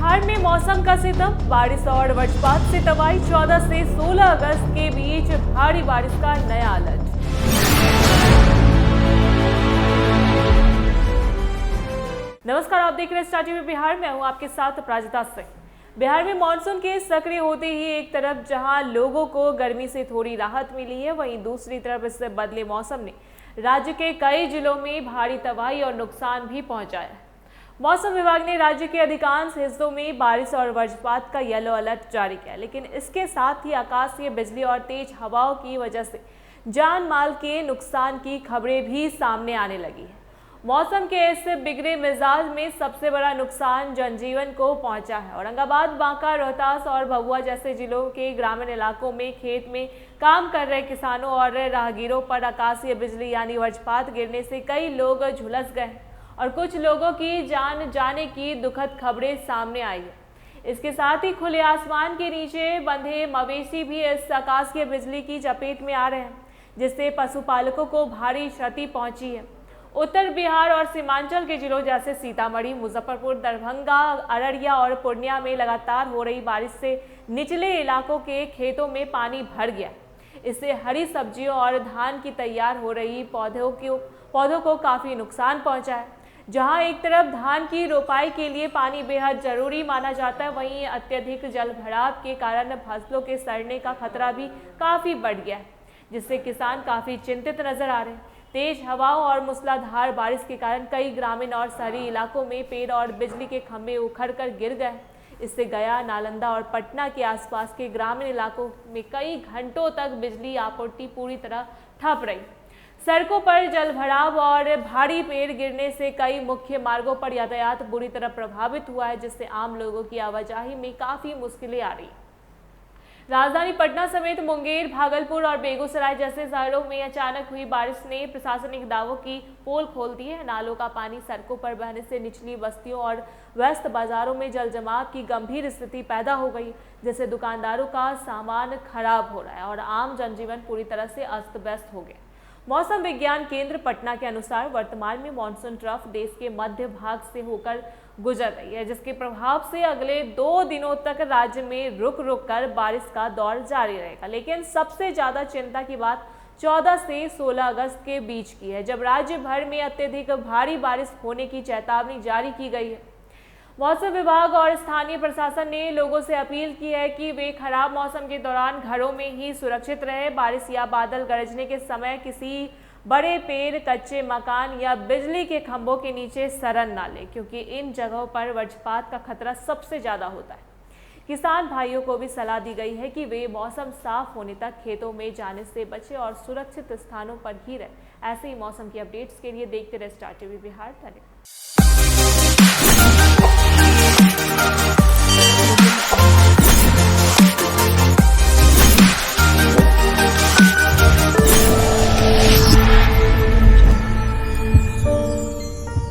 बिहार में मौसम का सितम, बारिश और वज्रपात से तबाही। 14 से 16 अगस्त के बीच भारी बारिश का नया अलर्ट। नमस्कार, आप देख रहे हैं स्टार टीवी बिहार। मैं हूं आपके साथ अपराजिता सिंह। बिहार में मानसून के सक्रिय होते ही एक तरफ जहां लोगों को गर्मी से थोड़ी राहत मिली है, वहीं दूसरी तरफ इससे बदले मौसम ने राज्य के कई जिलों में भारी तबाही और नुकसान भी पहुंचाया है। मौसम विभाग ने राज्य के अधिकांश हिस्सों में बारिश और वज्रपात का येलो अलर्ट जारी किया, लेकिन इसके साथ ही आकाशीय बिजली और तेज हवाओं की वजह से जान माल के नुकसान की खबरें भी सामने आने लगी है। मौसम के इस बिगड़े मिजाज में सबसे बड़ा नुकसान जनजीवन को पहुंचा है। औरंगाबाद, बांका, रोहतास और भभुआ जैसे जिलों के ग्रामीण इलाकों में खेत में काम कर रहे किसानों और राहगीरों पर आकाशीय बिजली यानी वज्रपात गिरने से कई लोग झुलस गए और कुछ लोगों की जान जाने की दुखद खबरें सामने आई है। इसके साथ ही खुले आसमान के नीचे बंधे मवेशी भी इस आकाशीय बिजली की चपेट में आ रहे हैं, जिससे पशुपालकों को भारी क्षति पहुंची है। उत्तर बिहार और सीमांचल के जिलों जैसे सीतामढ़ी, मुजफ्फरपुर, दरभंगा, अररिया और पूर्णिया में लगातार हो रही बारिश से निचले इलाकों के खेतों में पानी भर गया। इससे हरी सब्जियों और धान की तैयार हो रही पौधों को काफ़ी नुकसान पहुंचा है। जहां एक तरफ धान की रोपाई के लिए पानी बेहद जरूरी माना जाता है, वहीं अत्यधिक जलभराव के कारण फसलों के सड़ने का खतरा भी काफ़ी बढ़ गया है, जिससे किसान काफ़ी चिंतित नजर आ रहे हैं। तेज हवाओं और मूसलाधार बारिश के कारण कई ग्रामीण और शहरी इलाकों में पेड़ और बिजली के खंभे उखड़कर गिर गए। इससे गया, नालंदा और पटना के आसपास के ग्रामीण इलाकों में कई घंटों तक बिजली आपूर्ति पूरी तरह ठप रही। सड़कों पर जलभराव और भारी पेड़ गिरने से कई मुख्य मार्गों पर यातायात बुरी तरह प्रभावित हुआ है, जिससे आम लोगों की आवाजाही में काफ़ी मुश्किलें आ रही हैं। राजधानी पटना समेत मुंगेर, भागलपुर और बेगूसराय जैसे शहरों में अचानक हुई बारिश ने प्रशासनिक दावों की पोल खोल दी है। नालों का पानी सड़कों पर बहने से निचली बस्तियों और व्यस्त बाजारों में जल जमाव की गंभीर स्थिति पैदा हो गई, जिससे दुकानदारों का सामान खराब हो रहा है और आम जनजीवन पूरी तरह से अस्त व्यस्त हो गया। मौसम विज्ञान केंद्र पटना के अनुसार वर्तमान में मानसून ट्रफ देश के मध्य भाग से होकर गुजर रही है, जिसके प्रभाव से अगले 2 दिनों तक राज्य में रुक रुक कर बारिश का दौर जारी रहेगा। लेकिन सबसे ज्यादा चिंता की बात 14 से 16 अगस्त के बीच की है, जब राज्य भर में अत्यधिक भारी बारिश होने की चेतावनी जारी की गई है। मौसम विभाग और स्थानीय प्रशासन ने लोगों से अपील की है कि वे खराब मौसम के दौरान घरों में ही सुरक्षित रहें। बारिश या बादल गरजने के समय किसी बड़े पेड़, कच्चे मकान या बिजली के खंभों के नीचे शरण ना लें, क्योंकि इन जगहों पर वज्रपात का खतरा सबसे ज़्यादा होता है। किसान भाइयों को भी सलाह दी गई है कि वे मौसम साफ होने तक खेतों में जाने से बचें और सुरक्षित स्थानों पर ही रहें। ऐसे ही मौसम की अपडेट्स के लिए देखते रहे स्टार टीवी बिहार। धन्यवाद।